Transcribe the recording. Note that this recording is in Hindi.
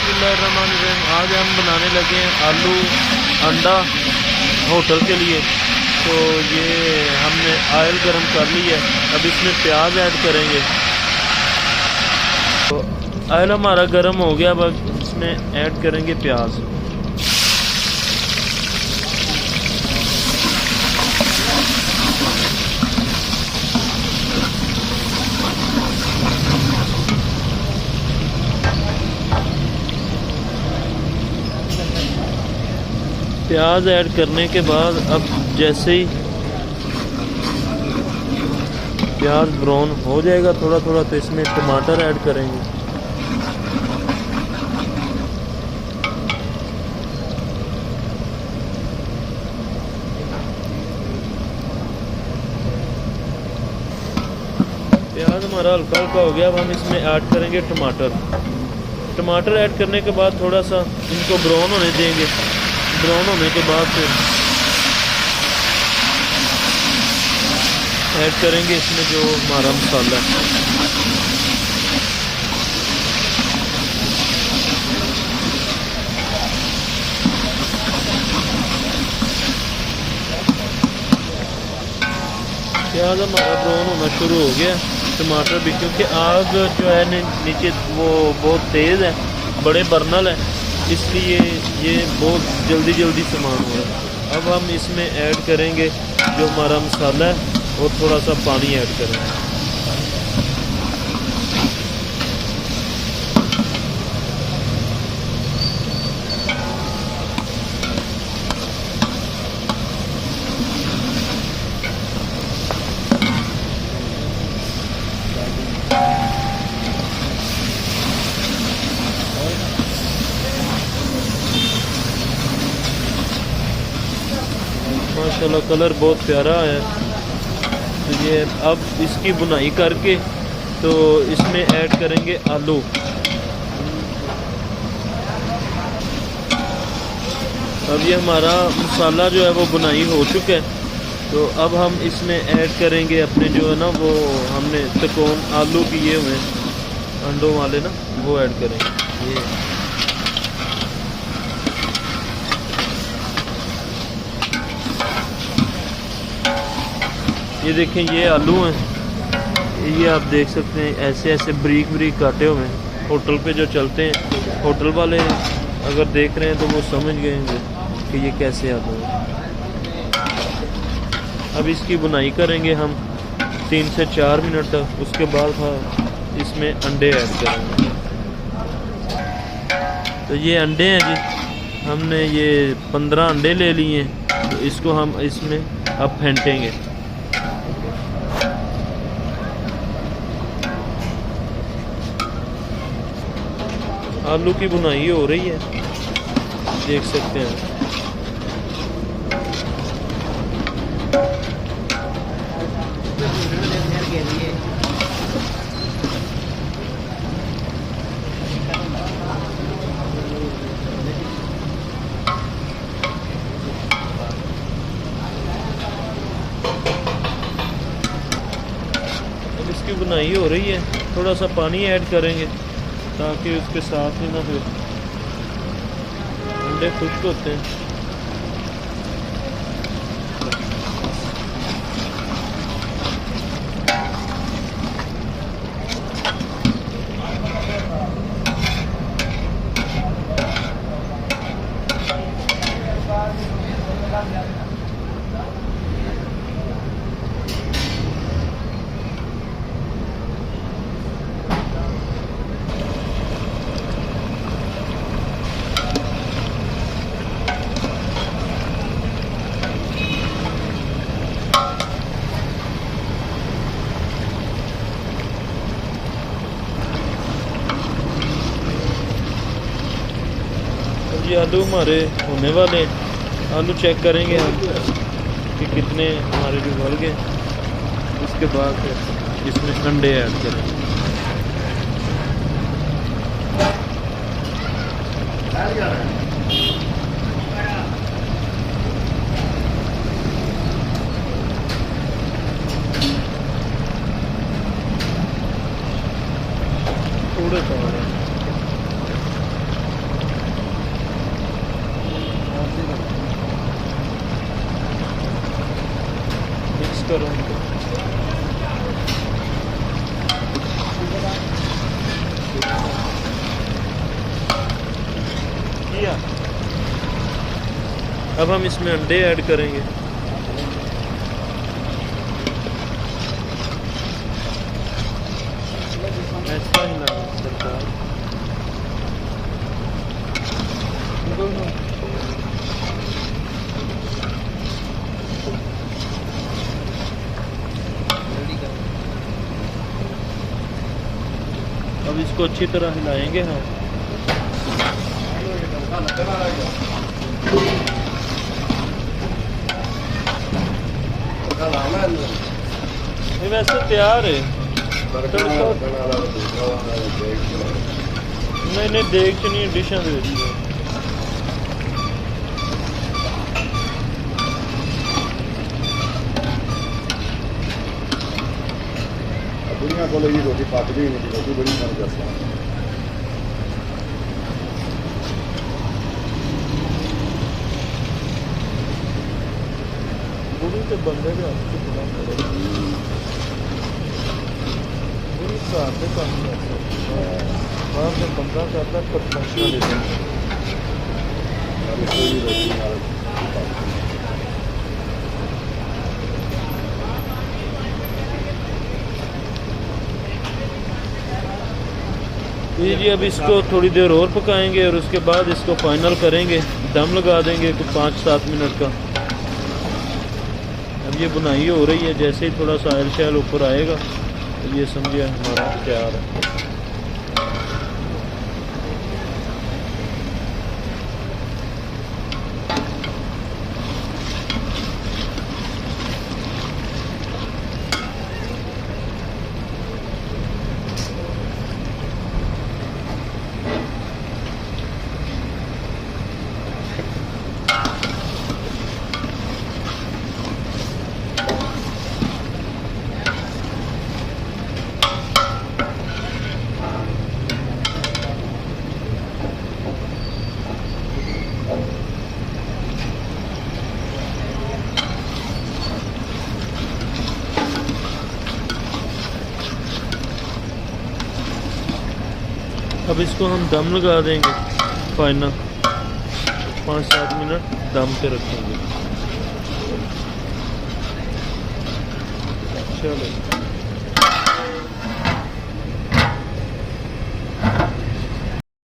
बिस्मिल्लाहिर्रहमानिर्रहीम। आज हम बनाने लगे हैं आलू अंडा होटल के लिए। तो ये हमने ऑयल गरम कर ली है, अब इसमें प्याज ऐड करेंगे। तो ऑयल हमारा गरम हो गया, अब इसमें ऐड करेंगे प्याज। प्याज ऐड करने के बाद अब जैसे ही प्याज ब्राउन हो जाएगा थोड़ा थोड़ा, तो इसमें टमाटर ऐड करेंगे। प्याज हमारा हल्का हल्का हो गया, अब हम इसमें ऐड करेंगे टमाटर। टमाटर ऐड करने के बाद थोड़ा सा इनको ब्राउन होने देंगे। ब्राउन होने के बाद फिर ऐड करेंगे इसमें जो हमारा मसाला है। प्याज हमारा ब्राउन होना शुरू हो गया, टमाटर भी, क्योंकि आग जो है नीचे वो बहुत तेज़ है, बड़े बर्नल है, इसलिए ये बहुत जल्दी जल्दी सामान हो रहा है। अब हम इसमें ऐड करेंगे जो हमारा मसाला है और थोड़ा सा पानी ऐड करेंगे। माशाल्लाह कलर बहुत प्यारा है। तो ये अब इसकी बुनाई करके तो इसमें ऐड करेंगे आलू। अब ये हमारा मसाला जो है वो बुनाई हो चुका है, तो अब हम इसमें ऐड करेंगे अपने जो है ना वो हमने त्रिकोण आलू किए हुए अंडों वाले ना, वो ऐड करेंगे। ये देखें, ये आलू हैं, ये आप देख सकते हैं ऐसे ऐसे बारीक बारीक काटे हुए हैं। होटल पे जो चलते हैं, होटल वाले अगर देख रहे हैं तो वो समझ गए होंगे कि ये कैसे आलू हैं। अब इसकी बुनाई करेंगे हम 3 से 4 मिनट तक। उसके बाद इसमें अंडे ऐड करेंगे। तो ये अंडे हैं जी, हमने ये 15 अंडे ले लिए हैं, तो इसको हम इसमें अब फेंटेंगे। आलू की बुनाई हो रही है, देख सकते हैं। अब इसकी बुनाई हो रही है, थोड़ा सा पानी ऐड करेंगे ताकि उसके साथ ही ना फिर अंडे खुश्क होते हैं। ये आलू हमारे होने वाले, आलू चेक करेंगे हम कि कितने हमारे जो गल गए। उसके बाद फिर इसमें अंडे ऐड करेंगे। थोड़े सा करो किया। अब हम इसमें अंडे ऐड करेंगे। ऐसा ही ना सरकार अब इसको अच्छी तरह हिलाएंगे हम। ये वैसे तैयार है। नहीं नहीं देख च नहीं डिशा दे दुनिया को लगी रोटी पकती नहीं थी, रोटी बड़ी मन करता है। बुरी तो बंदे के हाथ से बुला पड़ेगा। बुरी कार से काम करता है, वहाँ से बंदा करता है प्रोफेशनल लेते हैं। कोई रोटी जी अब इसको थोड़ी देर और पकाएंगे और उसके बाद इसको फाइनल करेंगे, दम लगा देंगे कुछ 5-7 मिनट का। अब ये बुनाई हो रही है, जैसे ही थोड़ा सा आयल शैल ऊपर आएगा तो ये समझिए हमारा तैयार है। अब इसको हम दम लगा देंगे फाइनल, 5-7 मिनट दम पे रखेंगे। चलो।